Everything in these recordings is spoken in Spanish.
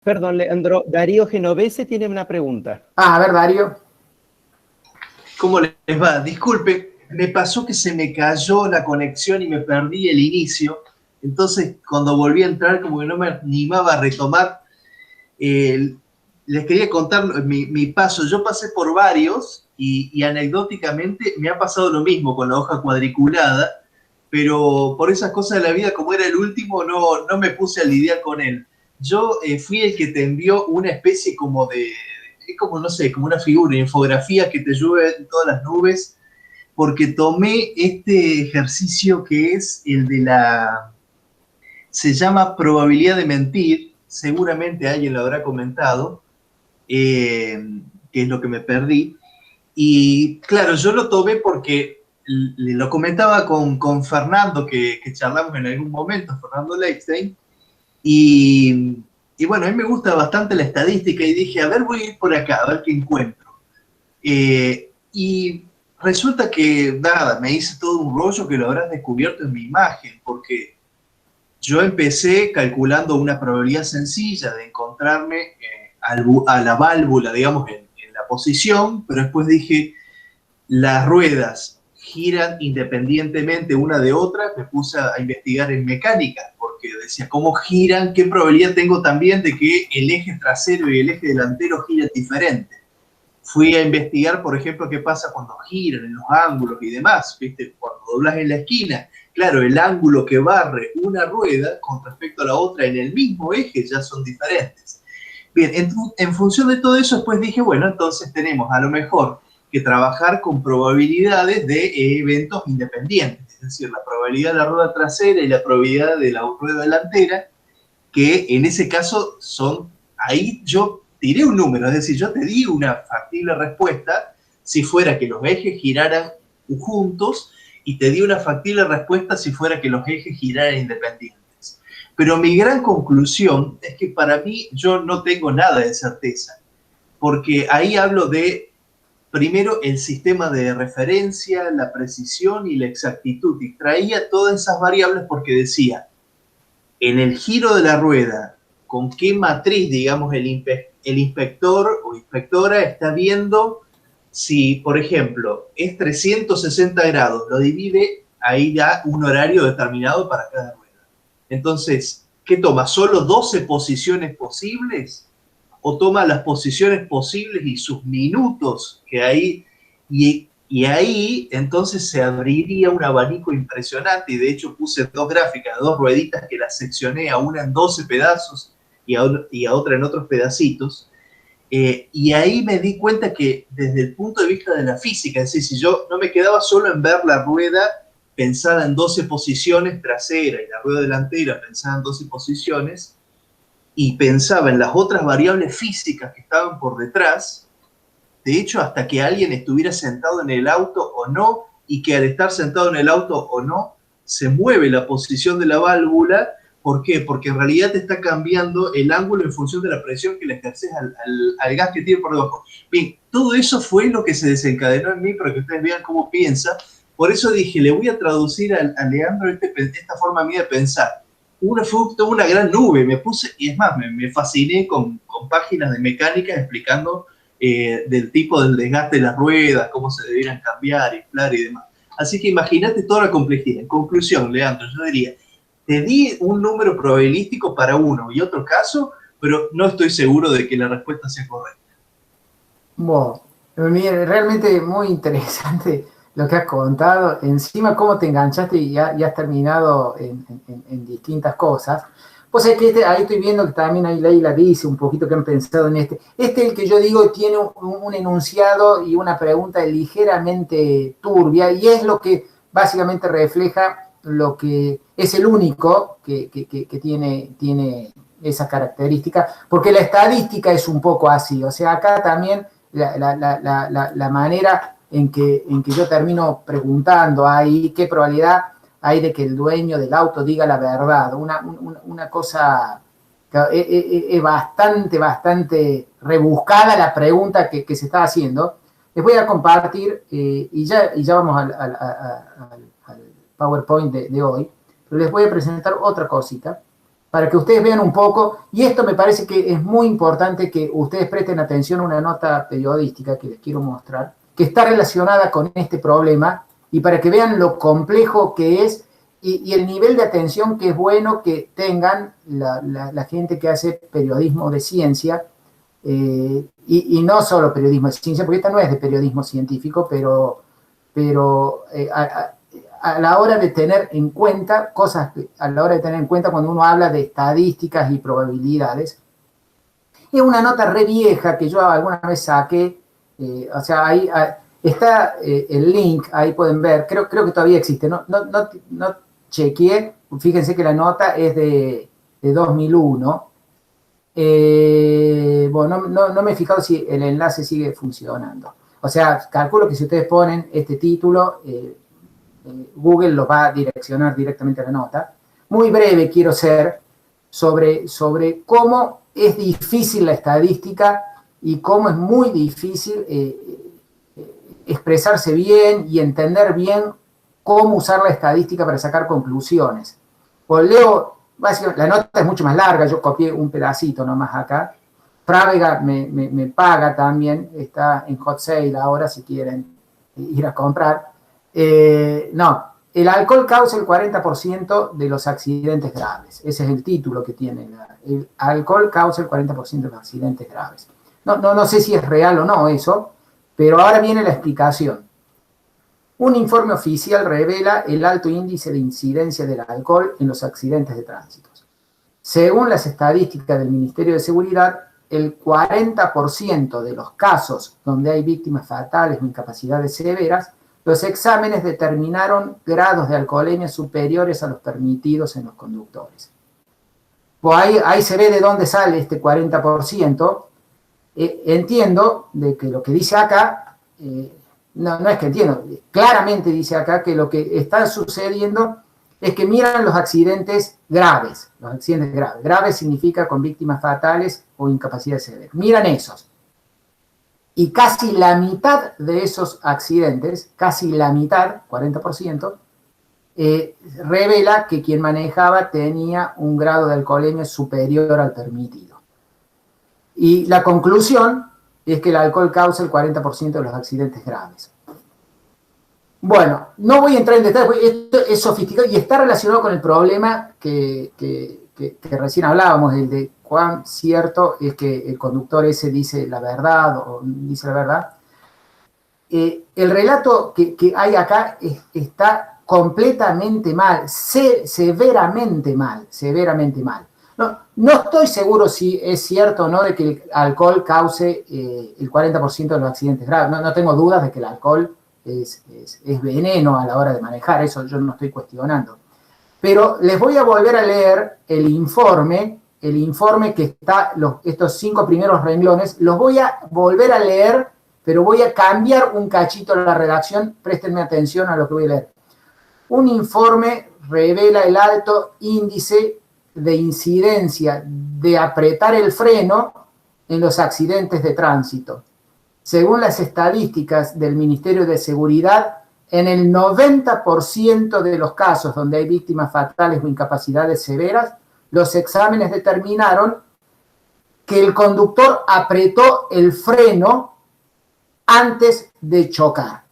Perdón, Leandro, Darío Genovese tiene una pregunta. A ver, Darío. ¿Cómo les va? Disculpe, me pasó que se me cayó la conexión y me perdí el inicio. Entonces, cuando volví a entrar, como que no me animaba a retomar. Les quería contar mi paso. Yo pasé por varios y anecdóticamente me ha pasado lo mismo con la hoja cuadriculada, pero por esas cosas de la vida, como era el último, no me puse a lidiar con él. Yo fui el que te envió una especie como es como, no sé, como una figura, una infografía que te llueve en todas las nubes, porque tomé este ejercicio que es el de se llama probabilidad de mentir, seguramente alguien lo habrá comentado, que es lo que me perdí. Y claro, yo lo tomé porque lo comentaba con Fernando, que charlamos en algún momento, Fernando Leckstein, y bueno, a mí me gusta bastante la estadística y dije, a ver, voy a ir por acá, a ver qué encuentro. Y resulta que, nada, me hice todo un rollo que lo habrás descubierto en mi imagen, porque yo empecé calculando una probabilidad sencilla de encontrarme a la válvula, digamos, en la posición, pero después dije, las ruedas giran independientemente una de otra. Me puse a investigar en mecánica, porque decía, ¿cómo giran? ¿Qué probabilidad tengo también de que el eje trasero y el eje delantero giren diferente? Fui a investigar, por ejemplo, qué pasa cuando giran en los ángulos y demás, ¿viste? Cuando doblas en la esquina, claro, el ángulo que barre una rueda con respecto a la otra en el mismo eje ya son diferentes. Bien, en función de todo eso, después dije, bueno, entonces tenemos a lo mejor que trabajar con probabilidades de eventos independientes, es decir, la probabilidad de la rueda trasera y la probabilidad de la rueda delantera, que en ese caso son, ahí yo tiré un número, es decir, yo te di una factible respuesta si fuera que los ejes giraran juntos y te di una factible respuesta si fuera que los ejes giraran independientes. Pero mi gran conclusión es que para mí yo no tengo nada de certeza, porque ahí hablo de, primero, el sistema de referencia, la precisión y la exactitud, y traía todas esas variables porque decía, en el giro de la rueda, con qué matriz, digamos, el inspector o inspectora está viendo si, por ejemplo, es 360 grados, lo divide, ahí da un horario determinado para cada rueda. Entonces, ¿qué toma? ¿Solo 12 posiciones posibles? ¿O toma las posiciones posibles y sus minutos que hay? Y ahí entonces se abriría un abanico impresionante, y de hecho puse dos gráficas, dos rueditas que las seccioné, a una en 12 pedazos y a otra en otros pedacitos, y ahí me di cuenta que desde el punto de vista de la física, es decir, si yo no me quedaba solo en ver la rueda pensada en 12 posiciones trasera y la rueda delantera pensada en 12 posiciones, y pensaba en las otras variables físicas que estaban por detrás, de hecho, hasta que alguien estuviera sentado en el auto o no, y que al estar sentado en el auto o no, se mueve la posición de la válvula. ¿Por qué? Porque en realidad te está cambiando el ángulo en función de la presión que le ejerces al gas que tiene por debajo. Bien, todo eso fue lo que se desencadenó en mí para que ustedes vean cómo piensa. Por eso dije, le voy a traducir a Leandro esta forma mía de pensar. Fue una gran nube, me puse, y es más, me fasciné con páginas de mecánica explicando del tipo del desgaste de las ruedas, cómo se debieran cambiar, inflar y demás. Así que imagínate toda la complejidad. En conclusión, Leandro, yo diría, te di un número probabilístico para uno y otro caso, pero no estoy seguro de que la respuesta sea correcta. Bueno, realmente muy interesante lo que has contado. Encima, cómo te enganchaste y has terminado en distintas cosas. Pues es que ahí estoy viendo que también ahí Leila dice un poquito que han pensado en este. El que yo digo tiene un enunciado y una pregunta ligeramente turbia, y es lo que básicamente refleja lo que es el único que tiene esa característica, porque la estadística es un poco así. O sea, acá también la manera en que yo termino preguntando ahí qué probabilidad hay de que el dueño del auto diga la verdad. Una cosa es bastante rebuscada la pregunta que se está haciendo. Les voy a compartir, y ya vamos al PowerPoint de hoy, pero les voy a presentar otra cosita para que ustedes vean un poco, y esto me parece que es muy importante que ustedes presten atención a una nota periodística que les quiero mostrar, que está relacionada con este problema, y para que vean lo complejo que es y el nivel de atención que es bueno que tengan la gente que hace periodismo de ciencia, y no solo periodismo de ciencia, porque esta no es de periodismo científico, pero a la hora de tener en cuenta cosas, a la hora de tener en cuenta cuando uno habla de estadísticas y probabilidades. Es una nota re vieja que yo alguna vez saqué, o sea, ahí está el link, ahí pueden ver, creo que todavía existe, no chequeé, fíjense que la nota es de 2001. Bueno, no me he fijado si el enlace sigue funcionando. O sea, calculo que si ustedes ponen este título, Google los va a direccionar directamente a la nota. Muy breve quiero ser sobre cómo es difícil la estadística y cómo es muy difícil expresarse bien y entender bien cómo usar la estadística para sacar conclusiones. Pues leo, básicamente, la nota es mucho más larga, yo copié un pedacito nomás acá. Frávega me paga también, está en hot sale ahora si quieren ir a comprar. No, el alcohol causa el 40% de los accidentes graves. Ese es el título que tiene. El alcohol causa el 40% de los accidentes graves. No sé si es real o no eso, pero ahora viene la explicación. Un informe oficial revela el alto índice de incidencia del alcohol en los accidentes de tránsito. Según las estadísticas del Ministerio de Seguridad, el 40% de los casos donde hay víctimas fatales o incapacidades severas, los exámenes determinaron grados de alcoholemia superiores a los permitidos en los conductores. Pues ahí se ve de dónde sale este 40%. Entiendo de que lo que dice acá, no es que entiendo, claramente dice acá que lo que está sucediendo es que miran los accidentes graves. Los accidentes graves. Graves significa con víctimas fatales o incapacidades severas. Miran esos. Y casi la mitad de esos accidentes, casi la mitad, 40%, revela que quien manejaba tenía un grado de alcoholemia superior al permitido. Y la conclusión es que el alcohol causa el 40% de los accidentes graves. Bueno, no voy a entrar en detalle, porque esto es sofisticado y está relacionado con el problema que recién hablábamos, el de cuán cierto es que el conductor ese dice la verdad o dice la verdad. El relato que hay acá está completamente mal, severamente mal. No estoy seguro si es cierto o no de que el alcohol cause el 40% de los accidentes graves. No tengo dudas de que el alcohol es veneno a la hora de manejar, eso yo no estoy cuestionando. Pero les voy a volver a leer el informe que está, estos 5 primeros renglones, los voy a volver a leer, pero voy a cambiar un cachito la redacción, préstenme atención a lo que voy a leer. Un informe revela el alto índice de incidencia de apretar el freno en los accidentes de tránsito. Según las estadísticas del Ministerio de Seguridad, en el 90% de los casos donde hay víctimas fatales o incapacidades severas, los exámenes determinaron que el conductor apretó el freno antes de chocar.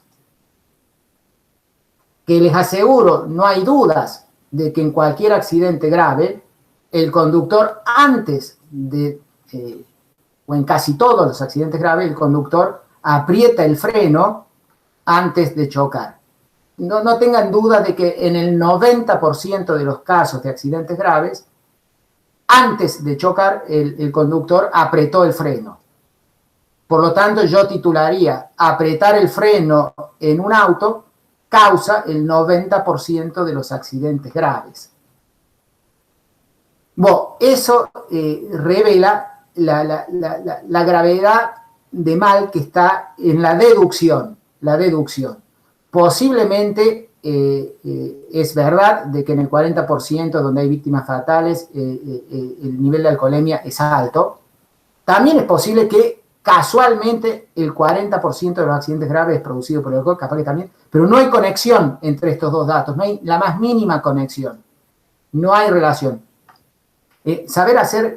Que les aseguro, no hay dudas de que en cualquier accidente grave, el conductor antes de, o en casi todos los accidentes graves, el conductor aprieta el freno antes de chocar. No tengan duda de que en el 90% de los casos de accidentes graves, antes de chocar, el conductor apretó el freno. Por lo tanto, yo titularía, apretar el freno en un auto causa el 90% de los accidentes graves. Bueno, eso revela la gravedad de mal que está en la deducción. Posiblemente es verdad de que en el 40% donde hay víctimas fatales el nivel de alcoholemia es alto. También es posible que casualmente el 40% de los accidentes graves es producido por el alcohol, capaz que también, pero no hay conexión entre estos dos datos, no hay la más mínima conexión, no hay relación. Saber hacer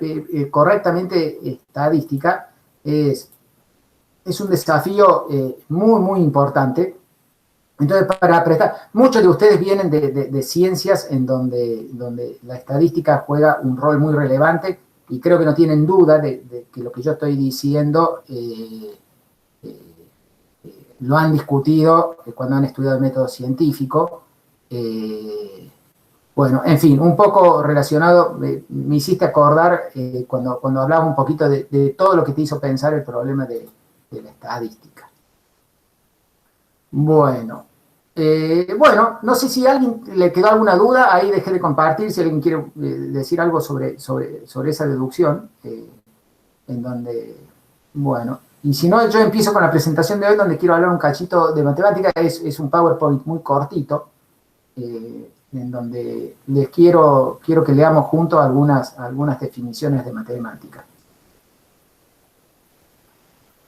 correctamente estadística es un desafío muy, muy importante. Entonces, para prestar, muchos de ustedes vienen de ciencias en donde la estadística juega un rol muy relevante y creo que no tienen duda de que lo que yo estoy diciendo lo han discutido cuando han estudiado el método científico. Bueno, en fin, un poco relacionado, me hiciste acordar cuando hablaba un poquito de todo lo que te hizo pensar el problema de la estadística. Bueno, no sé si a alguien le quedó alguna duda, ahí dejé de compartir, si alguien quiere decir algo sobre esa deducción, en donde, bueno, y si no, yo empiezo con la presentación de hoy, donde quiero hablar un cachito de matemática, es un PowerPoint muy cortito, en donde les quiero que leamos juntos algunas definiciones de matemática.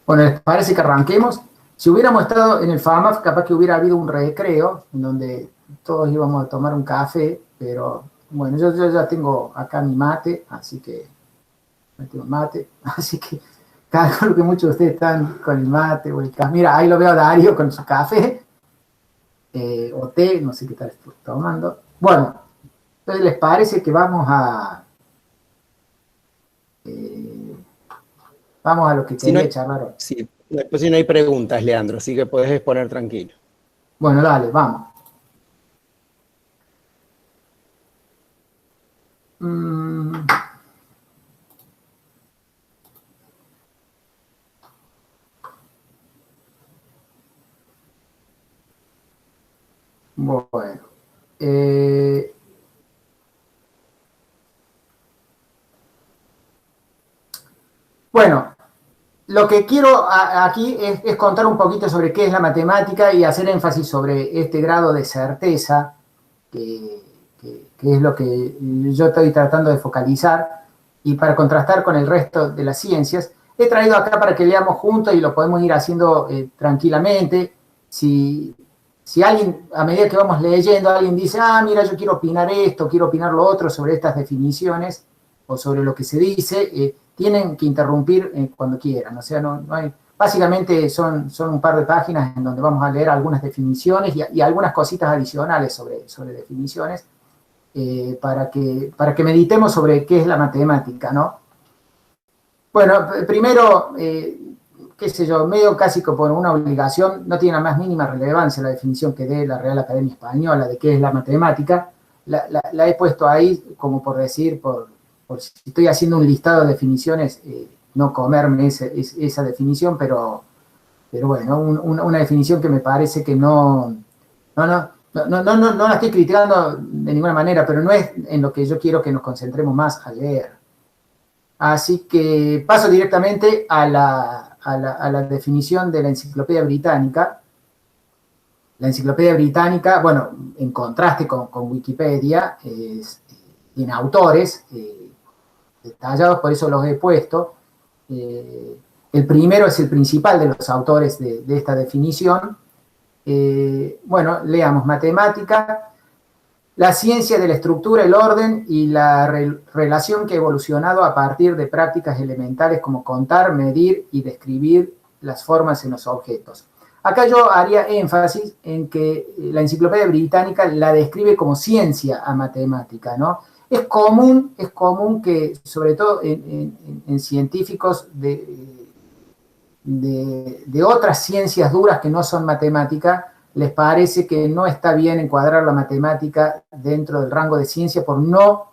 Bueno, ¿les parece que arranquemos? Si hubiéramos estado en el FAMAF, capaz que hubiera habido un recreo, en donde todos íbamos a tomar un café, pero bueno, yo ya tengo acá mi mate, así que calculo que muchos de ustedes están con el mate o el café. Mira, ahí lo veo a Darío con su café, o té, no sé qué tal estoy tomando. Bueno, entonces les parece que vamos a lo que quería charlar hoy. Sí, después si no hay preguntas, Leandro, así que puedes exponer tranquilo. Bueno, dale, vamos. Bueno. Bueno, lo que quiero aquí es contar un poquito sobre qué es la matemática y hacer énfasis sobre este grado de certeza, que es lo que yo estoy tratando de focalizar, y para contrastar con el resto de las ciencias, he traído acá para que leamos juntos y lo podemos ir haciendo tranquilamente. Si alguien, a medida que vamos leyendo, alguien dice, mira, yo quiero opinar esto, quiero opinar lo otro sobre estas definiciones, o sobre lo que se dice, tienen que interrumpir cuando quieran. O sea, no hay, básicamente son un par de páginas en donde vamos a leer algunas definiciones y algunas cositas adicionales sobre definiciones, para que meditemos sobre qué es la matemática, ¿no? Bueno, primero, qué sé yo, medio casi que por una obligación, no tiene la más mínima relevancia la definición que dé la Real Academia Española de qué es la matemática. La he puesto ahí como por decir, por si estoy haciendo un listado de definiciones, no comerme esa definición, pero bueno, una definición que me parece que no la estoy criticando de ninguna manera, pero no es en lo que yo quiero que nos concentremos más a leer. Así que paso directamente a la definición de la Enciclopedia Británica. La Enciclopedia Británica, bueno, en contraste con Wikipedia, tiene autores detallados, por eso los he puesto. El primero es el principal de los autores de esta definición. Bueno, leamos: matemática, la ciencia de la estructura, el orden y la relación que ha evolucionado a partir de prácticas elementales como contar, medir y describir las formas en los objetos. Acá yo haría énfasis en que la Enciclopedia Británica la describe como ciencia a matemática, ¿no? Es común que, sobre todo en científicos de otras ciencias duras que no son matemática, les parece que no está bien encuadrar la matemática dentro del rango de ciencia por no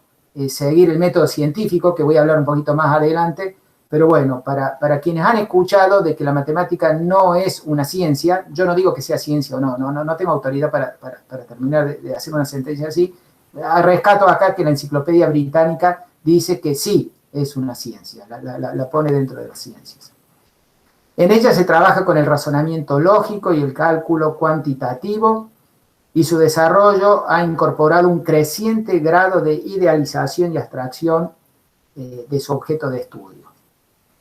seguir el método científico, que voy a hablar un poquito más adelante. Pero bueno, para quienes han escuchado de que la matemática no es una ciencia, yo no digo que sea ciencia o no tengo autoridad para terminar de hacer una sentencia así. Rescato acá que la Enciclopedia Británica dice que sí es una ciencia, la pone dentro de las ciencias. En ella se trabaja con el razonamiento lógico y el cálculo cuantitativo, y su desarrollo ha incorporado un creciente grado de idealización y abstracción de su objeto de estudio.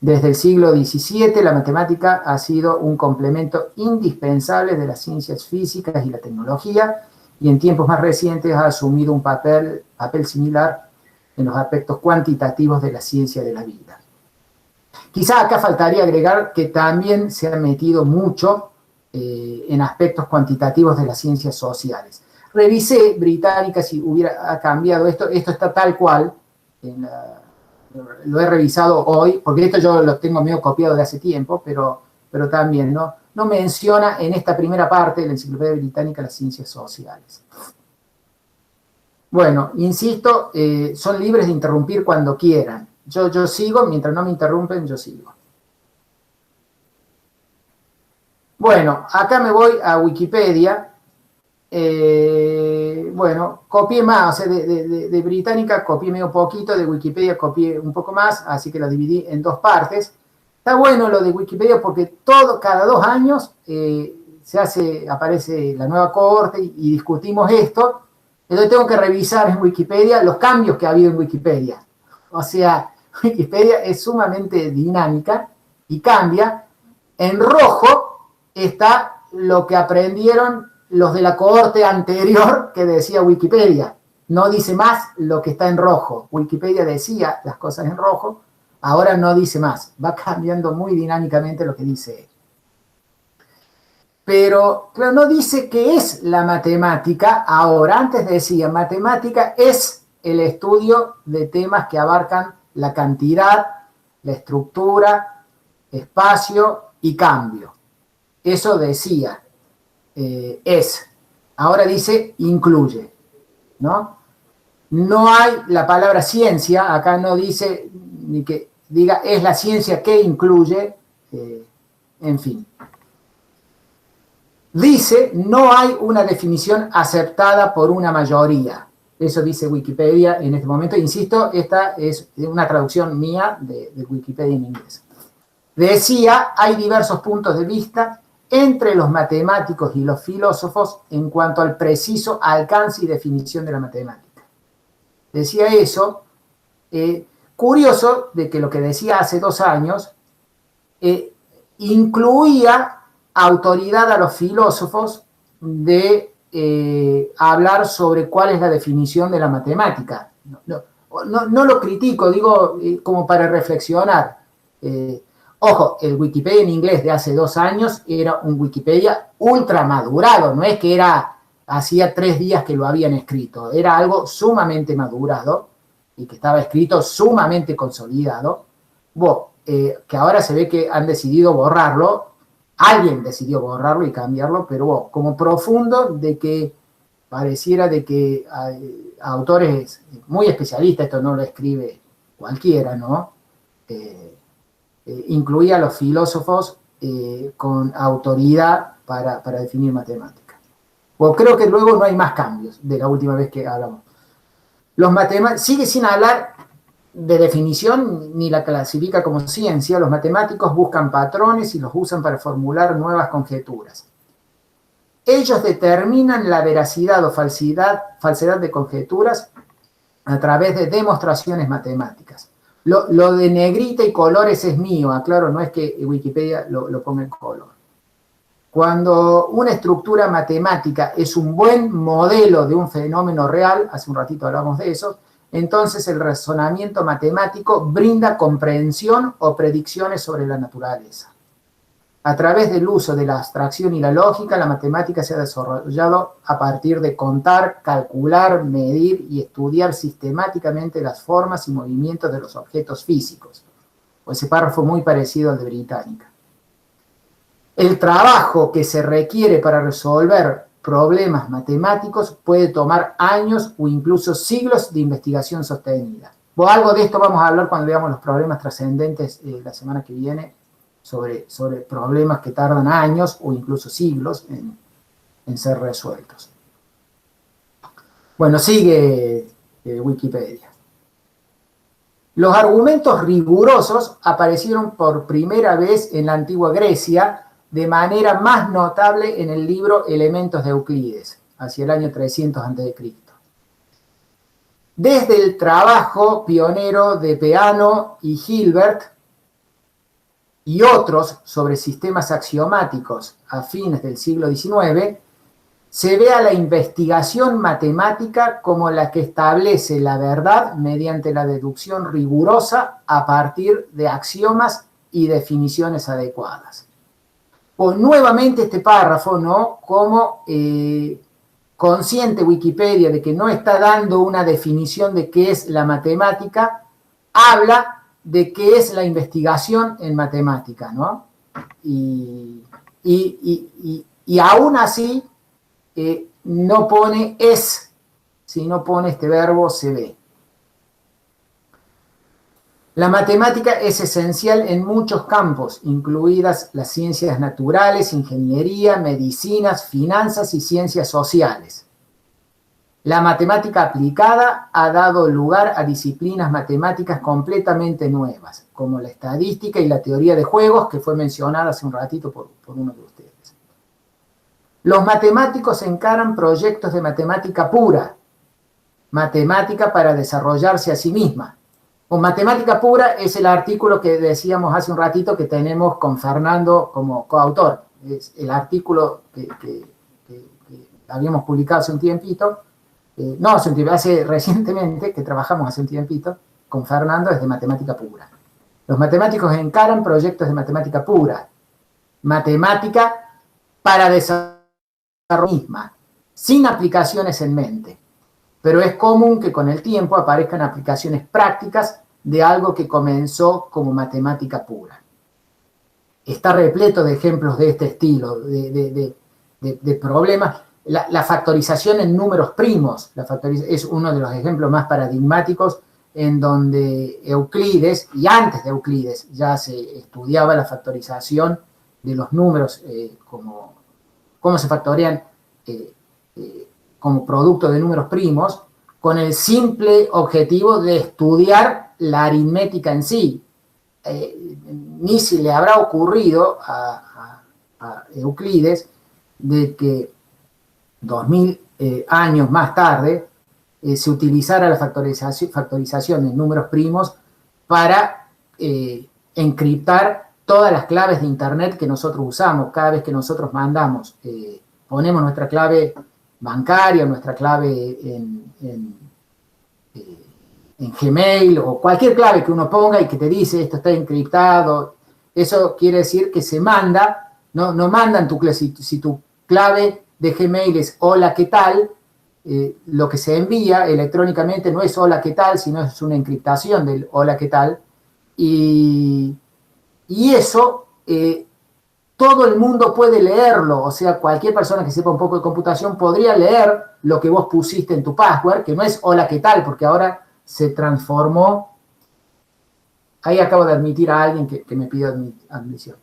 Desde el siglo XVII, la matemática ha sido un complemento indispensable de las ciencias físicas y la tecnología, y en tiempos más recientes ha asumido un papel similar en los aspectos cuantitativos de la ciencia de la vida. Quizá acá faltaría agregar que también se ha metido mucho en aspectos cuantitativos de las ciencias sociales. Revisé Británica si hubiera cambiado esto está tal cual, lo he revisado hoy, porque esto yo lo tengo medio copiado de hace tiempo, pero también no menciona en esta primera parte de la Enciclopedia Británica las ciencias sociales. Bueno, insisto, son libres de interrumpir cuando quieran. Yo sigo, mientras no me interrumpen, yo sigo. Bueno, acá me voy a Wikipedia. Bueno, copié más, o sea, de Británica copié medio poquito, de Wikipedia copié un poco más, así que lo dividí en dos partes. Está bueno lo de Wikipedia porque cada 2 años aparece la nueva cohorte y discutimos esto. Entonces tengo que revisar en Wikipedia los cambios que ha habido en Wikipedia. O sea, Wikipedia es sumamente dinámica y cambia. En rojo está lo que aprendieron los de la cohorte anterior que decía Wikipedia. No dice más lo que está en rojo. Wikipedia decía las cosas en rojo, ahora no dice más. Va cambiando muy dinámicamente lo que dice él. Pero no dice qué es la matemática ahora. Antes decía, matemática es el estudio de temas que abarcan la cantidad, la estructura, espacio y cambio. Eso decía, es. Ahora dice, incluye, ¿no? No hay la palabra ciencia, acá no dice ni que diga es la ciencia que incluye, en fin. Dice, no hay una definición aceptada por una mayoría. Eso dice Wikipedia en este momento. Insisto, esta es una traducción mía de Wikipedia en inglés. Decía, hay diversos puntos de vista entre los matemáticos y los filósofos en cuanto al preciso alcance y definición de la matemática. Decía eso, curioso de que lo que decía hace 2 años incluía autoridad a los filósofos de hablar sobre cuál es la definición de la matemática. No lo critico, digo como para reflexionar. Ojo, el Wikipedia en inglés de hace 2 años era un Wikipedia ultra madurado, no es que hacía 3 días que lo habían escrito, era algo sumamente madurado y que estaba escrito sumamente consolidado, que ahora se ve que han decidido borrarlo. Alguien decidió borrarlo y cambiarlo, pero como profundo de que pareciera de que autores muy especialistas, esto no lo escribe cualquiera, ¿no? Incluía a los filósofos con autoridad para definir matemática. Creo que luego no hay más cambios de la última vez que hablamos. Los matemáticos, sigue sin hablar de definición ni la clasifica como ciencia. Los matemáticos buscan patrones y los usan para formular nuevas conjeturas. Ellos determinan la veracidad o falsedad de conjeturas a través de demostraciones matemáticas. Lo de negrita y colores es mío, aclaro, no es que Wikipedia lo ponga en color. Cuando una estructura matemática es un buen modelo de un fenómeno real, hace un ratito hablamos de eso, entonces el razonamiento matemático brinda comprensión o predicciones sobre la naturaleza. A través del uso de la abstracción y la lógica, la matemática se ha desarrollado a partir de contar, calcular, medir y estudiar sistemáticamente las formas y movimientos de los objetos físicos. Ese párrafo muy parecido al de Británica. El trabajo que se requiere para resolver problemas matemáticos puede tomar años o incluso siglos de investigación sostenida. Algo de esto vamos a hablar cuando veamos los problemas trascendentes la semana que viene, sobre problemas que tardan años o incluso siglos en ser resueltos. Bueno, sigue Wikipedia. Los argumentos rigurosos aparecieron por primera vez en la antigua Grecia, de manera más notable en el libro Elementos de Euclides, hacia el año 300 a.C. Desde el trabajo pionero de Peano y Hilbert y otros sobre sistemas axiomáticos a fines del siglo XIX, se ve a la investigación matemática como la que establece la verdad mediante la deducción rigurosa a partir de axiomas y definiciones adecuadas. Pues nuevamente este párrafo, ¿no? Como consciente Wikipedia de que no está dando una definición de qué es la matemática, habla de qué es la investigación en matemática, ¿no? Y aún así no pone es, sino pone este verbo se ve. La matemática es esencial en muchos campos, incluidas las ciencias naturales, ingeniería, medicinas, finanzas y ciencias sociales. La matemática aplicada ha dado lugar a disciplinas matemáticas completamente nuevas, como la estadística y la teoría de juegos, que fue mencionada hace un ratito por uno de ustedes. Los matemáticos encaran proyectos de matemática pura, matemática para desarrollarse a sí misma. O matemática pura es el artículo que decíamos hace un ratito que tenemos con Fernando como coautor. Es el artículo que habíamos publicado hace un tiempito, recientemente, que trabajamos hace un tiempito, con Fernando, es de matemática pura. Los matemáticos encaran proyectos de matemática pura, matemática para desarrollar misma, sin aplicaciones en mente. Pero es común que con el tiempo aparezcan aplicaciones prácticas de algo que comenzó como matemática pura. Está repleto de ejemplos de este estilo, de problemas. La factorización en números primos es uno de los ejemplos más paradigmáticos en donde Euclides, y antes de Euclides, ya se estudiaba la factorización de los números, cómo se factorean como producto de números primos, con el simple objetivo de estudiar la aritmética en sí. Ni se le habrá ocurrido a Euclides de que 2000 años más tarde se utilizara la factorización en números primos para encriptar todas las claves de Internet que nosotros usamos. Cada vez que nosotros mandamos, ponemos nuestra clave bancaria, nuestra clave en Gmail o cualquier clave que uno ponga y que te dice esto está encriptado, eso quiere decir que se manda, no mandan tu clave, si tu clave de Gmail es hola, ¿qué tal? Lo que se envía electrónicamente no es hola, ¿qué tal? Sino es una encriptación del hola, ¿qué tal? Y eso todo el mundo puede leerlo, o sea, cualquier persona que sepa un poco de computación podría leer lo que vos pusiste en tu password, que no es hola, ¿qué tal? Porque ahora se transformó. Ahí acabo de admitir a alguien que me pidió admisión.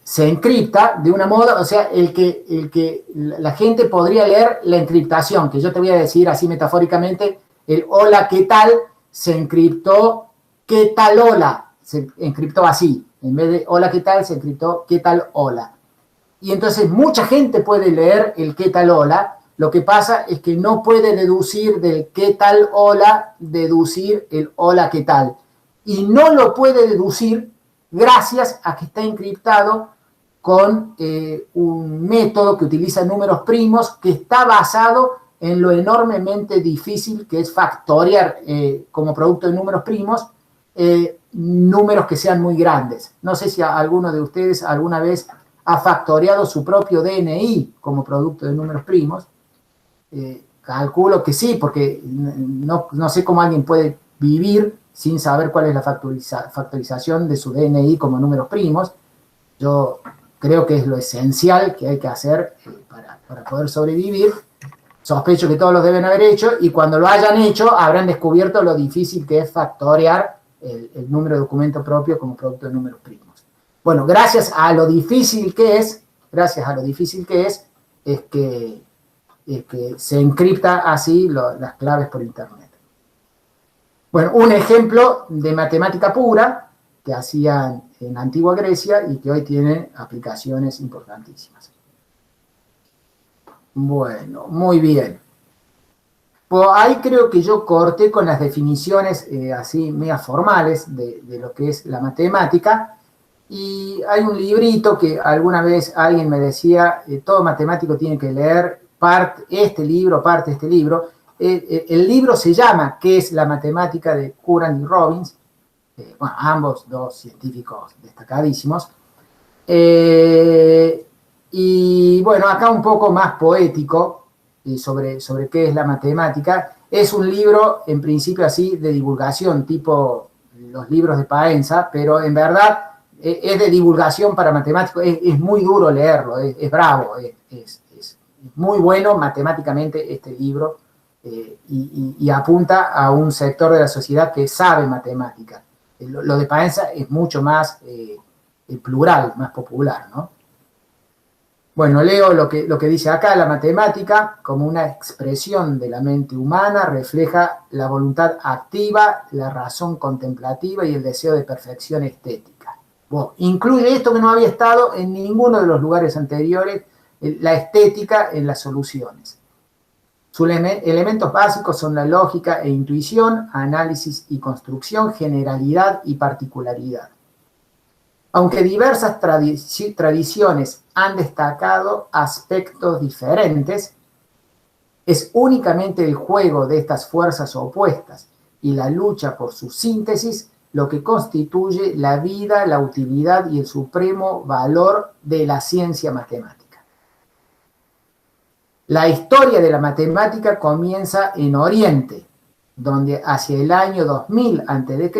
Se encripta de una moda, o sea, la gente podría leer la encriptación, que yo te voy a decir así metafóricamente, el hola, ¿qué tal? Se encriptó, ¿qué tal hola? Se encriptó así. En vez de hola, ¿qué tal? Se encriptó ¿qué tal hola? Y entonces mucha gente puede leer el ¿qué tal hola? Lo que pasa es que no puede deducir del ¿qué tal hola? Deducir el hola, ¿qué tal? Y no lo puede deducir gracias a que está encriptado con un método que utiliza números primos que está basado en lo enormemente difícil que es factorear como producto de números primos números que sean muy grandes. No sé si alguno de ustedes alguna vez ha factoreado su propio DNI como producto de números primos. Calculo que sí, porque no sé cómo alguien puede vivir sin saber cuál es la factorización de su DNI como números primos. Yo creo que es lo esencial que hay que hacer para poder sobrevivir. Sospecho que todos los deben haber hecho, y cuando lo hayan hecho habrán descubierto lo difícil que es factorear el número de documento propio como producto de números primos. Bueno, gracias a lo difícil que es que se encripta así las claves por Internet. Bueno, un ejemplo de matemática pura que hacían en la antigua Grecia y que hoy tiene aplicaciones importantísimas. Bueno, muy bien. Pues ahí creo que yo corté con las definiciones así media formales de lo que es la matemática, y hay un librito que alguna vez alguien me decía, todo matemático tiene que leer, parte de este libro. El libro se llama ¿Qué es la matemática?, de Curran y Robbins, bueno, ambos dos científicos destacadísimos. Y bueno, acá un poco más poético sobre qué es la matemática. Es un libro, en principio, así de divulgación, tipo los libros de Paenza, pero en verdad es de divulgación para matemáticos. Es muy duro leerlo, es bravo, es muy bueno matemáticamente este libro, y apunta a un sector de la sociedad que sabe matemática. Lo de Paenza es mucho más plural, más popular, ¿no? Bueno, leo lo que dice acá: la matemática, como una expresión de la mente humana, refleja la voluntad activa, la razón contemplativa y el deseo de perfección estética. Bueno, incluye esto que no había estado en ninguno de los lugares anteriores, la estética en las soluciones. Sus elementos básicos son la lógica e intuición, análisis y construcción, generalidad y particularidad. Aunque diversas tradiciones han destacado aspectos diferentes, es únicamente el juego de estas fuerzas opuestas y la lucha por su síntesis lo que constituye la vida, la utilidad y el supremo valor de la ciencia matemática. La historia de la matemática comienza en Oriente, donde hacia el año 2000 a.C.,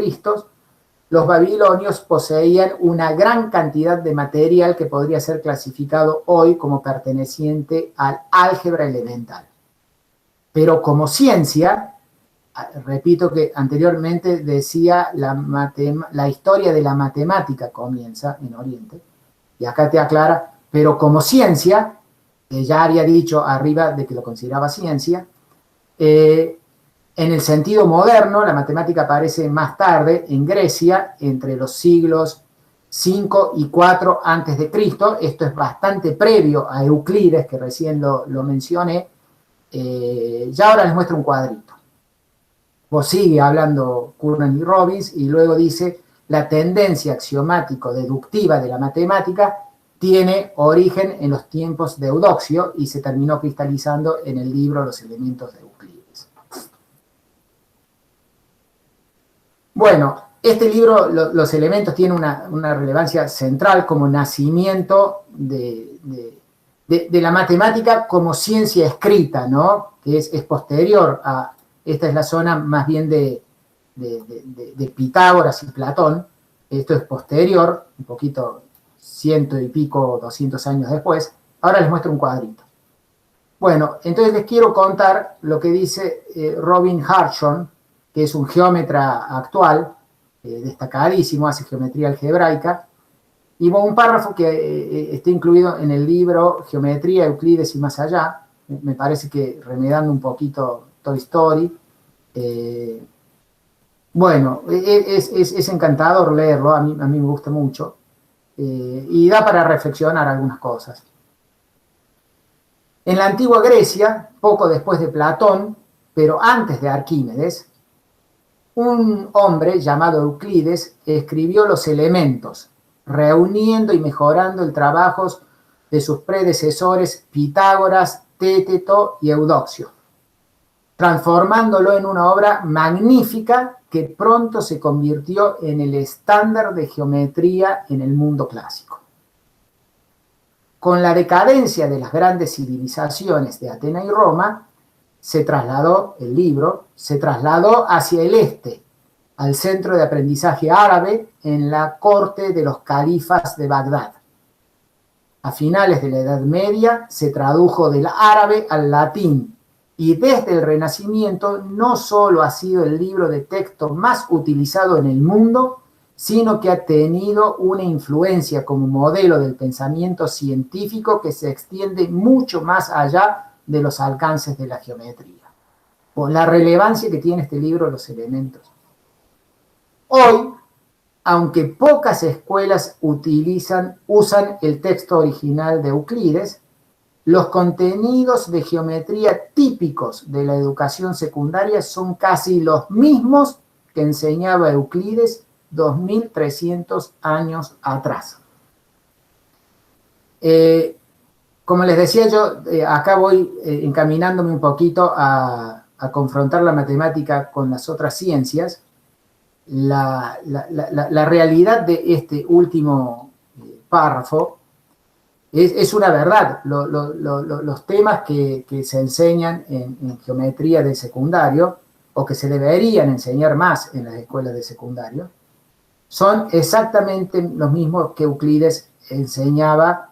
los babilonios poseían una gran cantidad de material que podría ser clasificado hoy como perteneciente al álgebra elemental. Pero como ciencia, repito que anteriormente decía la historia de la matemática comienza en Oriente, y acá te aclara, pero como ciencia, que ya había dicho arriba de que lo consideraba ciencia, en el sentido moderno, la matemática aparece más tarde en Grecia, entre los siglos 5 y 4 antes de Cristo. Esto es bastante previo a Euclides, que recién lo mencioné. Ya ahora les muestro un cuadrito. Vos sigue hablando Curran y Robbins, y luego dice: la tendencia axiomático-deductiva de la matemática tiene origen en los tiempos de Eudoxio y se terminó cristalizando en el libro Los elementos de Euclides. Bueno, este libro, Los elementos, tiene una relevancia central como nacimiento de la matemática como ciencia escrita, ¿no? Que es posterior a... Esta es la zona más bien de Pitágoras y Platón. Esto es posterior, un poquito, 100 y pico, 200 años después. Ahora les muestro un cuadrito. Bueno, entonces les quiero contar lo que dice Robin Hartshorne, que es un geómetra actual, destacadísimo, hace geometría algebraica, y un párrafo que está incluido en el libro Geometría, Euclides y más allá, me parece que remedando un poquito Toy Story. Bueno, es encantador leerlo, a mí me gusta mucho, y da para reflexionar algunas cosas. En la antigua Grecia, poco después de Platón, pero antes de Arquímedes, un hombre llamado Euclides escribió Los elementos, reuniendo y mejorando el trabajo de sus predecesores Pitágoras, Téteto y Eudoxio, transformándolo en una obra magnífica que pronto se convirtió en el estándar de geometría en el mundo clásico. Con la decadencia de las grandes civilizaciones de Atenas y Roma, el libro se trasladó hacia el este, al centro de aprendizaje árabe en la corte de los califas de Bagdad. A finales de la Edad Media se tradujo del árabe al latín, y desde el Renacimiento no solo ha sido el libro de texto más utilizado en el mundo, sino que ha tenido una influencia como modelo del pensamiento científico que se extiende mucho más allá de los alcances de la geometría. Por la relevancia que tiene este libro, Los elementos. Hoy, aunque pocas escuelas usan el texto original de Euclides, los contenidos de geometría típicos de la educación secundaria son casi los mismos que enseñaba Euclides 2300 años atrás. como les decía yo, acá voy encaminándome un poquito a confrontar la matemática con las otras ciencias. La realidad de este último párrafo es una verdad. Los temas que se enseñan en geometría de secundario, o que se deberían enseñar más en las escuelas de secundario, son exactamente los mismos que Euclides enseñaba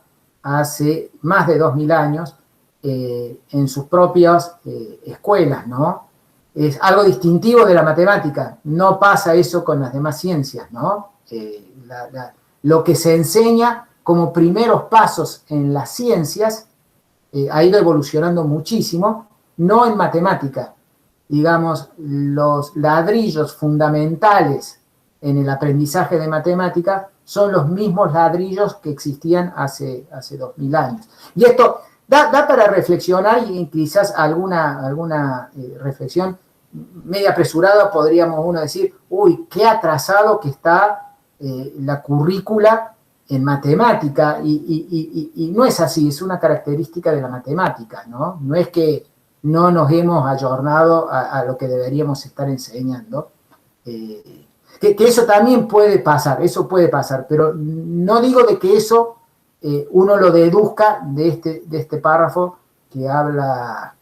hace más de 2000 años en sus propias escuelas, ¿no? Es algo distintivo de la matemática. No pasa eso con las demás ciencias, ¿no? Lo que se enseña como primeros pasos en las ciencias ha ido evolucionando muchísimo, no en matemática. Digamos, los ladrillos fundamentales en el aprendizaje de matemática son los mismos ladrillos que existían hace 2000 años. Y esto da para reflexionar, y quizás alguna reflexión media apresurada, podríamos uno decir, uy, qué atrasado que está la currícula en matemática, y no es así, es una característica de la matemática, ¿no? No es que no nos hemos ayornado a lo que deberíamos estar enseñando. Que eso también puede pasar, pero no digo de que eso uno lo deduzca de este párrafo que habla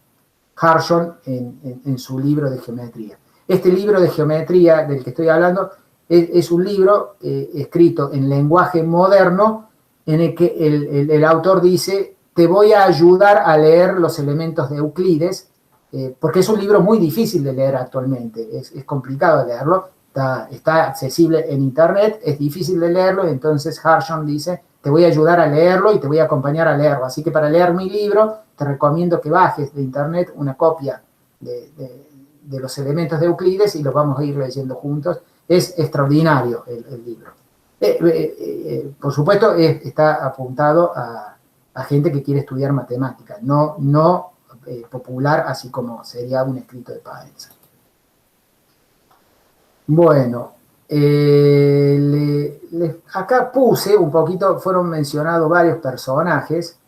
Harshon en su libro de geometría. Este libro de geometría del que estoy hablando es un libro escrito en lenguaje moderno, en el que el autor dice: te voy a ayudar a leer los elementos de Euclides, porque es un libro muy difícil de leer actualmente, es complicado de leerlo, está accesible en internet, es difícil de leerlo, entonces Harshon dice: te voy a ayudar a leerlo y te voy a acompañar a leerlo. Así que para leer mi libro te recomiendo que bajes de internet una copia de los elementos de Euclides y los vamos a ir leyendo juntos. Es extraordinario el libro. Por supuesto, está apuntado a gente que quiere estudiar matemáticas, no popular, así como sería un escrito de Paenza. Bueno, acá puse un poquito, fueron mencionados varios personajes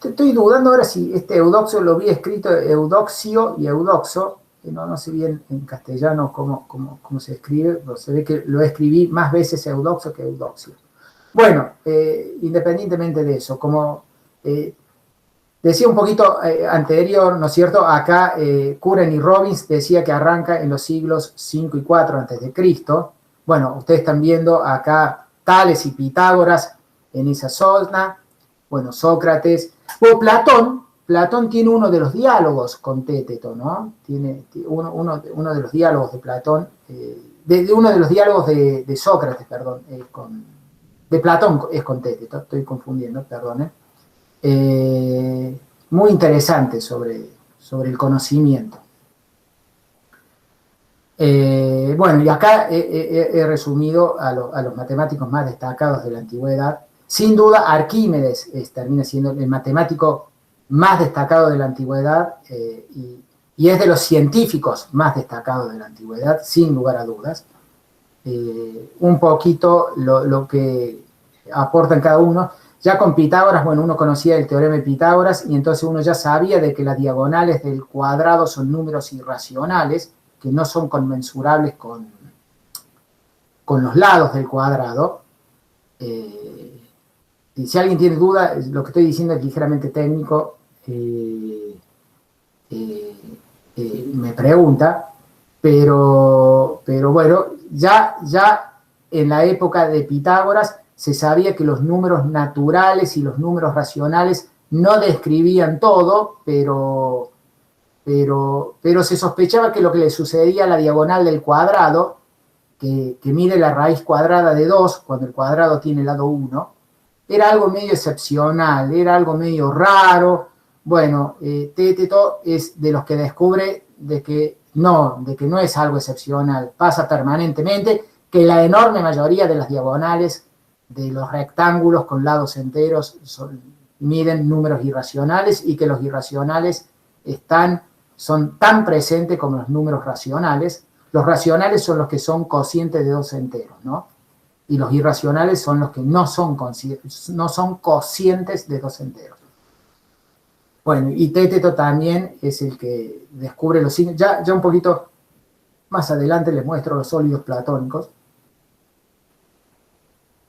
estoy dudando ahora si este Eudoxio lo vi escrito Eudoxio y Eudoxo, no sé bien en castellano cómo se escribe, pero se ve que lo escribí más veces Eudoxo que Eudoxio. Bueno, independientemente de eso, como decía un poquito anterior, ¿no es cierto? Acá Curran y Robbins decía que arranca en los siglos 5 y 4 a.C. Bueno, ustedes están viendo acá Tales y Pitágoras en esa zona. Bueno, Sócrates. Bueno, Platón tiene uno de los diálogos con Téteto, ¿no? Tiene uno de los diálogos de Platón, uno de los diálogos de Sócrates, perdón, de Platón es con Téteto, estoy confundiendo, perdón. Muy interesante sobre el conocimiento. Bueno, y acá he resumido a los matemáticos más destacados de la antigüedad. Sin duda, Arquímedes termina siendo el matemático más destacado de la antigüedad y es de los científicos más destacados de la antigüedad, sin lugar a dudas. Un poquito lo que aportan cada uno. Ya con Pitágoras, bueno, uno conocía el teorema de Pitágoras y entonces uno ya sabía de que las diagonales del cuadrado son números irracionales, que no son conmensurables con los lados del cuadrado. Y si alguien tiene duda, lo que estoy diciendo es ligeramente técnico, me pregunta, pero bueno, ya en la época de Pitágoras se sabía que los números naturales y los números racionales no describían todo, pero se sospechaba que lo que le sucedía a la diagonal del cuadrado, que mide la raíz cuadrada de 2, cuando el cuadrado tiene lado 1, era algo medio excepcional, era algo medio raro. Bueno, Téteto es de los que descubre de que no es algo excepcional, pasa permanentemente, que la enorme mayoría de las diagonales de los rectángulos con lados enteros miden números irracionales y que los irracionales son tan presentes como los números racionales. Los racionales son los que son cocientes de dos enteros, ¿no? y los irracionales son los que no son cocientes de dos enteros. Bueno, y Téteto también es el que descubre los signos. Ya un poquito más adelante les muestro los sólidos platónicos.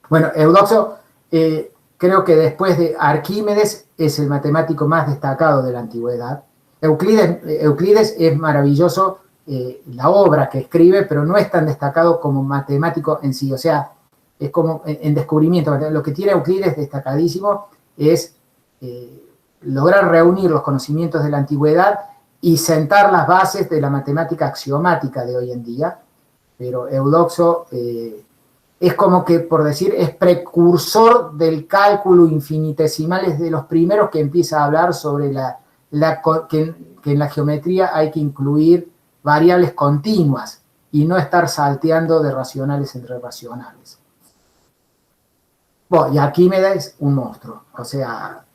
Bueno, Eudoxo, creo que después de Arquímedes, es el matemático más destacado de la antigüedad. Euclides es maravilloso, la obra que escribe, pero no es tan destacado como matemático en sí. O sea, es como en descubrimiento. Lo que tiene Euclides destacadísimo es lograr reunir los conocimientos de la antigüedad y sentar las bases de la matemática axiomática de hoy en día. Pero Eudoxo es como que, por decir, es precursor del cálculo infinitesimal, es de los primeros que empieza a hablar sobre que en la geometría hay que incluir variables continuas y no estar salteando de racionales entre racionales. Bueno, y Arquímedes, un monstruo, o sea,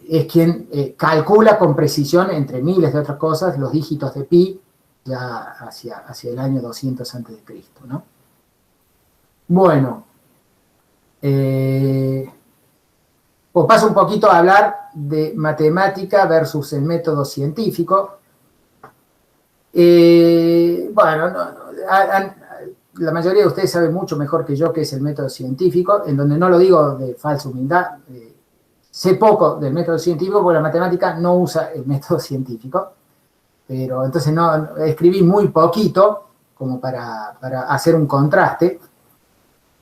es quien calcula con precisión, entre miles de otras cosas, los dígitos de pi ya hacia el año 200 a.C., ¿no? Bueno, paso un poquito a hablar de matemática versus el método científico. La mayoría de ustedes saben mucho mejor que yo qué es el método científico, en donde no lo digo de falsa humildad. Sé poco del método científico porque la matemática no usa el método científico, pero entonces no escribí muy poquito como para hacer un contraste.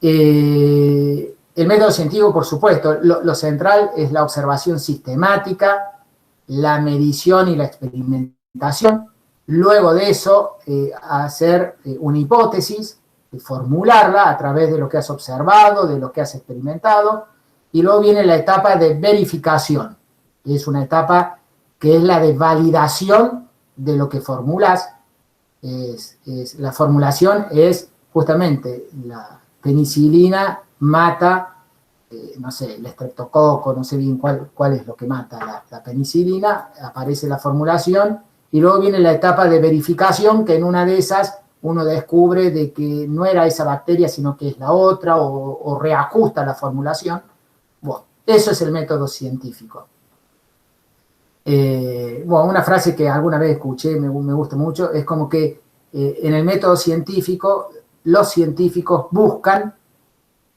El método científico, por supuesto, lo central es la observación sistemática, la medición y la experimentación. Luego de eso, hacer una hipótesis, formularla a través de lo que has observado, de lo que has experimentado, y luego viene la etapa de verificación, que es una etapa que es la de validación de lo que formulas. La formulación es justamente la penicilina mata, no sé, el estreptococo, no sé bien cuál es lo que mata la penicilina, aparece la formulación, y luego viene la etapa de verificación, que en una de esas uno descubre de que no era esa bacteria, sino que es la otra, o reajusta la formulación. Bueno, eso es el método científico. Una frase que alguna vez escuché, me gusta mucho, es como que en el método científico, los científicos buscan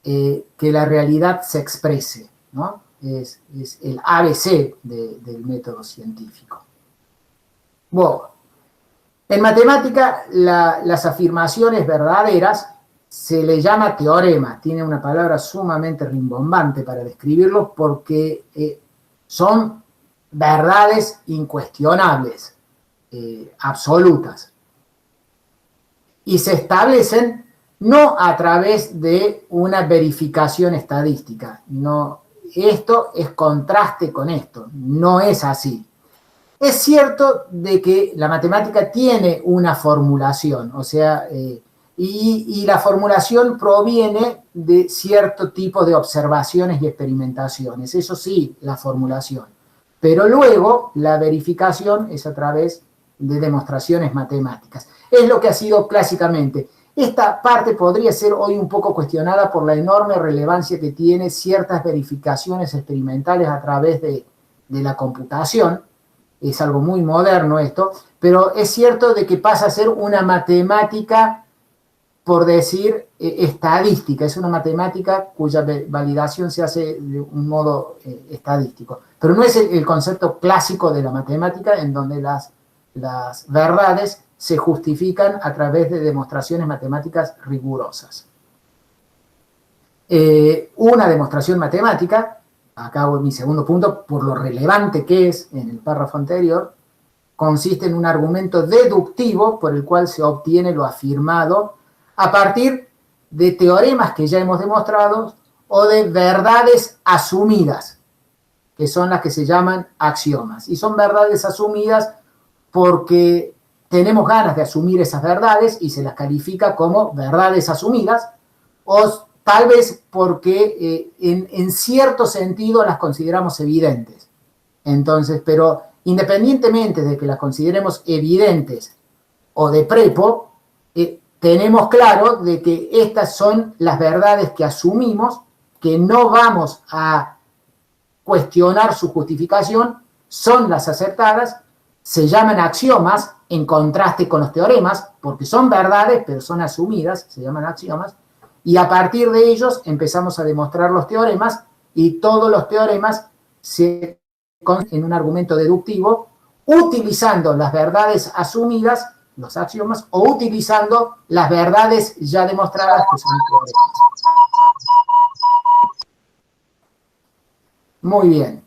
que la realidad se exprese, ¿no? Es el ABC del método científico. Bueno, en matemática, las afirmaciones verdaderas se le llama teorema. Tiene una palabra sumamente rimbombante para describirlo porque son verdades incuestionables, absolutas. Y se establecen no a través de una verificación estadística. No, esto es contraste con esto. No es así. Es cierto de que la matemática tiene una formulación, o sea, y la formulación proviene de cierto tipo de observaciones y experimentaciones. Eso sí, la formulación. Pero luego la verificación es a través de demostraciones matemáticas. Es lo que ha sido clásicamente. Esta parte podría ser hoy un poco cuestionada por la enorme relevancia que tiene ciertas verificaciones experimentales a través de la computación. Es algo muy moderno esto, pero es cierto de que pasa a ser una matemática, por decir, estadística. Es una matemática cuya validación se hace de un modo estadístico. Pero no es el concepto clásico de la matemática en donde las verdades se justifican a través de demostraciones matemáticas rigurosas. Una demostración matemática, acá voy mi segundo punto, por lo relevante que es en el párrafo anterior, consiste en un argumento deductivo por el cual se obtiene lo afirmado a partir de teoremas que ya hemos demostrado o de verdades asumidas, que son las que se llaman axiomas. Y son verdades asumidas porque tenemos ganas de asumir esas verdades y se las califica como verdades asumidas, o tal vez porque en cierto sentido las consideramos evidentes. Entonces, pero independientemente de que las consideremos evidentes o de prepo, tenemos claro de que estas son las verdades que asumimos, que no vamos a cuestionar su justificación, son las acertadas, se llaman axiomas en contraste con los teoremas, porque son verdades, pero son asumidas, se llaman axiomas, y a partir de ellos empezamos a demostrar los teoremas, y todos los teoremas se constituyen en un argumento deductivo, utilizando las verdades asumidas, los axiomas, o utilizando las verdades ya demostradas, que son teoremas. Muy bien.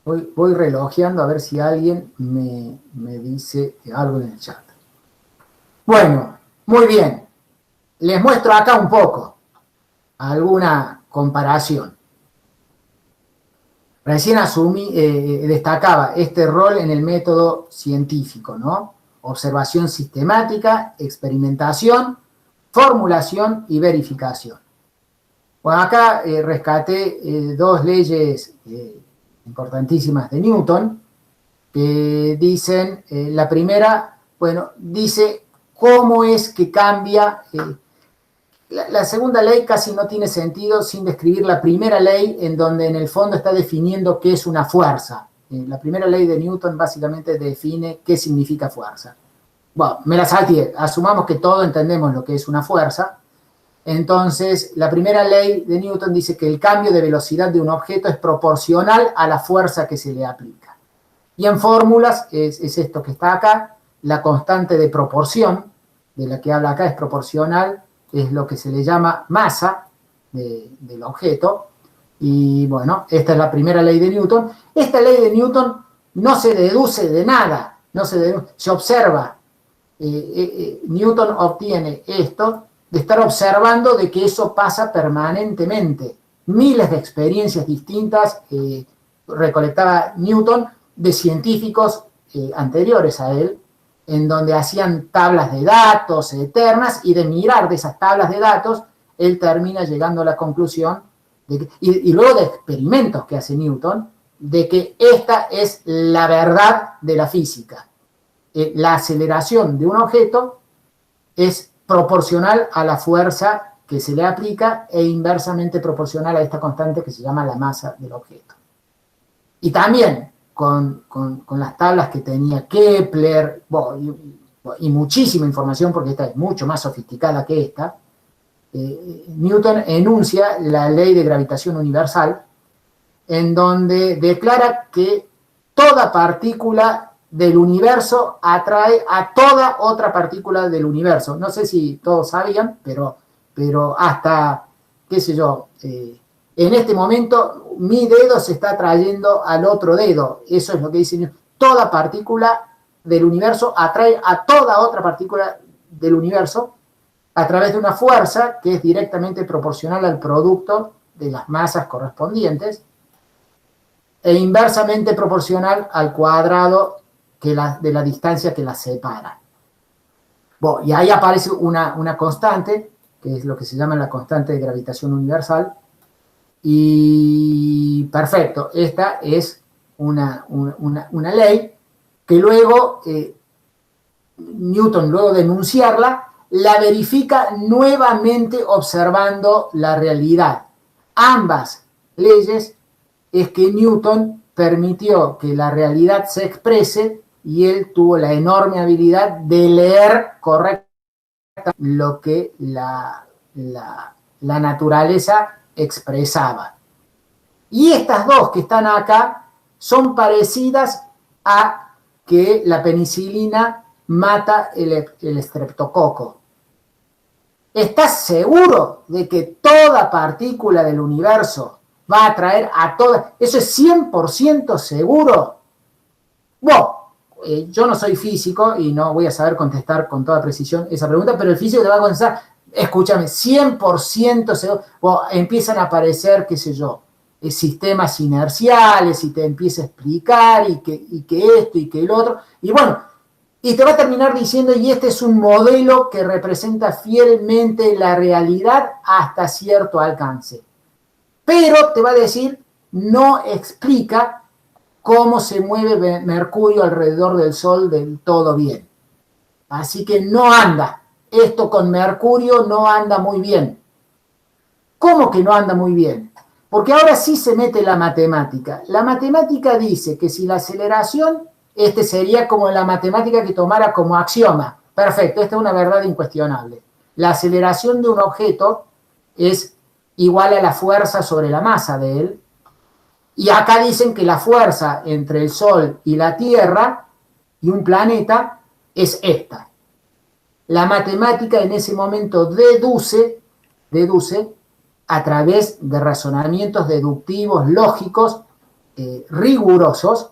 Voy relojeando a ver si alguien me dice algo en el chat. Bueno, muy bien. Les muestro acá un poco alguna comparación. Recién destacaba este rol en el método científico, ¿no? Observación sistemática, experimentación, formulación y verificación. Bueno, acá rescaté dos leyes importantísimas de Newton, que dicen, la primera, bueno, dice cómo es que cambia. La segunda ley casi no tiene sentido sin describir la primera ley, en donde en el fondo está definiendo qué es una fuerza. La primera ley de Newton básicamente define qué significa fuerza. Bueno, me la salté, asumamos que todos entendemos lo que es una fuerza. Entonces, la primera ley de Newton dice que el cambio de velocidad de un objeto es proporcional a la fuerza que se le aplica. Y en fórmulas es esto que está acá, la constante de proporción, de la que habla acá, es proporcional, es lo que se le llama masa del objeto. Y bueno, esta es la primera ley de Newton. Esta ley de Newton no se deduce de nada, se observa. Newton obtiene esto de estar observando de que eso pasa permanentemente. Miles de experiencias distintas recolectaba Newton de científicos anteriores a él, en donde hacían tablas de datos eternas, y de mirar de esas tablas de datos, él termina llegando a la conclusión, y luego de experimentos que hace Newton, de que esta es la verdad de la física. La aceleración de un objeto es proporcional a la fuerza que se le aplica e inversamente proporcional a esta constante que se llama la masa del objeto. Y también con las tablas que tenía Kepler, y muchísima información, porque esta es mucho más sofisticada que esta, Newton enuncia la ley de gravitación universal, en donde declara que toda partícula del universo atrae a toda otra partícula del universo. No sé si todos sabían, pero hasta, qué sé yo, en este momento mi dedo se está atrayendo al otro dedo. Eso es lo que dice Newton. Toda partícula del universo atrae a toda otra partícula del universo a través de una fuerza que es directamente proporcional al producto de las masas correspondientes e inversamente proporcional al cuadrado de la distancia que las separa. Bueno, y ahí aparece una constante, que es lo que se llama la constante de gravitación universal, y perfecto, esta es una ley que luego Newton, luego de enunciarla, la verifica nuevamente observando la realidad. Ambas leyes es que Newton permitió que la realidad se exprese, y él tuvo la enorme habilidad de leer correctamente lo que la naturaleza expresaba. Y estas dos que están acá son parecidas a que la penicilina mata el estreptococo. ¿Estás seguro de que toda partícula del universo va a atraer a todas? ¿Eso es 100% seguro? Bueno, yo no soy físico y no voy a saber contestar con toda precisión esa pregunta, pero el físico te va a contestar, escúchame, 100% seguro. Bueno, empiezan a aparecer, qué sé yo, sistemas inerciales, y te empieza a explicar, y que esto y que el otro, y bueno, y te va a terminar diciendo, y este es un modelo que representa fielmente la realidad hasta cierto alcance. Pero te va a decir, no explica cómo se mueve Mercurio alrededor del Sol del todo bien. Así que no anda. Esto con Mercurio no anda muy bien. ¿Cómo que no anda muy bien? Porque ahora sí se mete la matemática. La matemática dice que si la aceleración, este sería como la matemática que tomara como axioma. Perfecto, esta es una verdad incuestionable. La aceleración de un objeto es igual a la fuerza sobre la masa de él. Y acá dicen que la fuerza entre el Sol y la Tierra y un planeta es esta. La matemática en ese momento deduce a través de razonamientos deductivos, lógicos, rigurosos,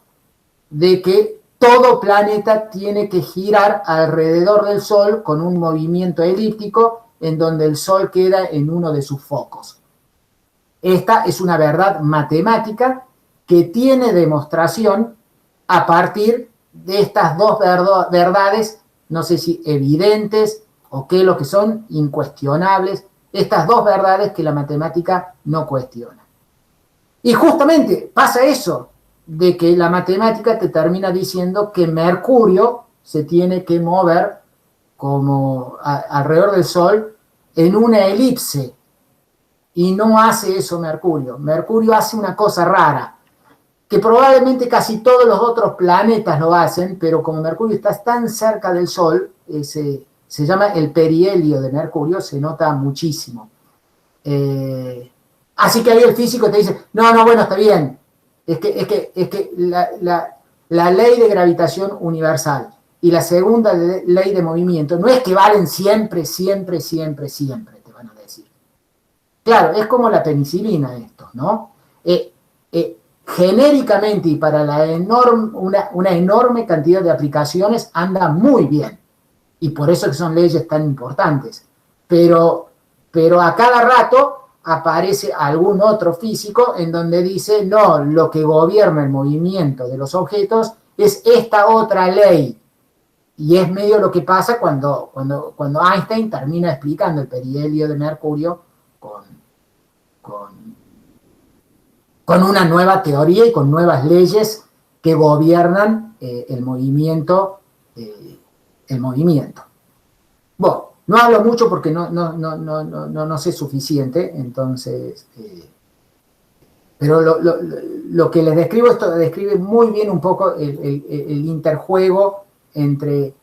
de que todo planeta tiene que girar alrededor del Sol con un movimiento elíptico en donde el Sol queda en uno de sus focos. Esta es una verdad matemática que tiene demostración a partir de estas dos verdades, no sé si evidentes o qué lo que son, incuestionables, estas dos verdades que la matemática no cuestiona. Y justamente pasa eso, de que la matemática te termina diciendo que Mercurio se tiene que mover como alrededor del Sol en una elipse, y no hace eso Mercurio. Mercurio hace una cosa rara, que probablemente casi todos los otros planetas lo hacen, pero como Mercurio está tan cerca del Sol, se llama el perihelio de Mercurio, se nota muchísimo. Así que ahí el físico te dice, no, bueno, está bien, es que la ley de gravitación universal y la segunda ley de movimiento no es que valen siempre, te van a decir. Claro, es como la penicilina esto, ¿no? Genéricamente y para una enorme cantidad de aplicaciones anda muy bien. Y por eso que son leyes tan importantes. Pero a cada rato aparece algún otro físico en donde dice, no, lo que gobierna el movimiento de los objetos es esta otra ley. Y es medio lo que pasa cuando Einstein termina explicando el perihelio de Mercurio con una nueva teoría y con nuevas leyes que gobiernan el movimiento. Bueno, no hablo mucho porque no sé suficiente, entonces, pero lo que les describo, esto describe muy bien un poco el interjuego entre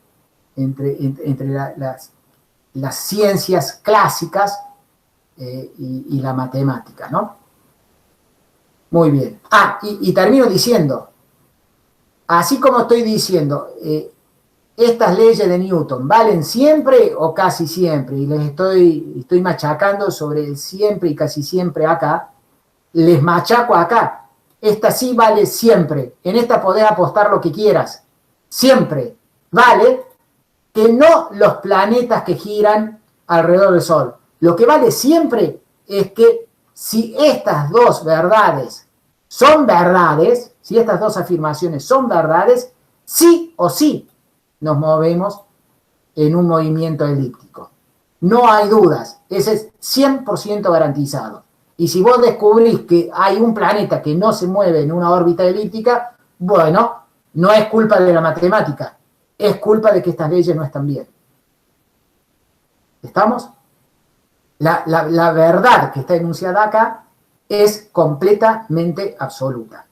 las ciencias clásicas y la matemática, ¿no? Muy bien. Y termino diciendo, así como estoy diciendo, estas leyes de Newton ¿valen siempre o casi siempre? Y les estoy machacando sobre el siempre y casi siempre acá. Les machaco acá. Esta sí vale siempre. En esta podés apostar lo que quieras. Siempre vale que no los planetas que giran alrededor del Sol. Lo que vale siempre es que si estas dos verdades son verdades, si estas dos afirmaciones son verdades, sí o sí nos movemos en un movimiento elíptico. No hay dudas, ese es 100% garantizado. Y si vos descubrís que hay un planeta que no se mueve en una órbita elíptica, bueno, no es culpa de la matemática, es culpa de que estas leyes no están bien. ¿Estamos? La verdad que está enunciada acá es completamente absoluta.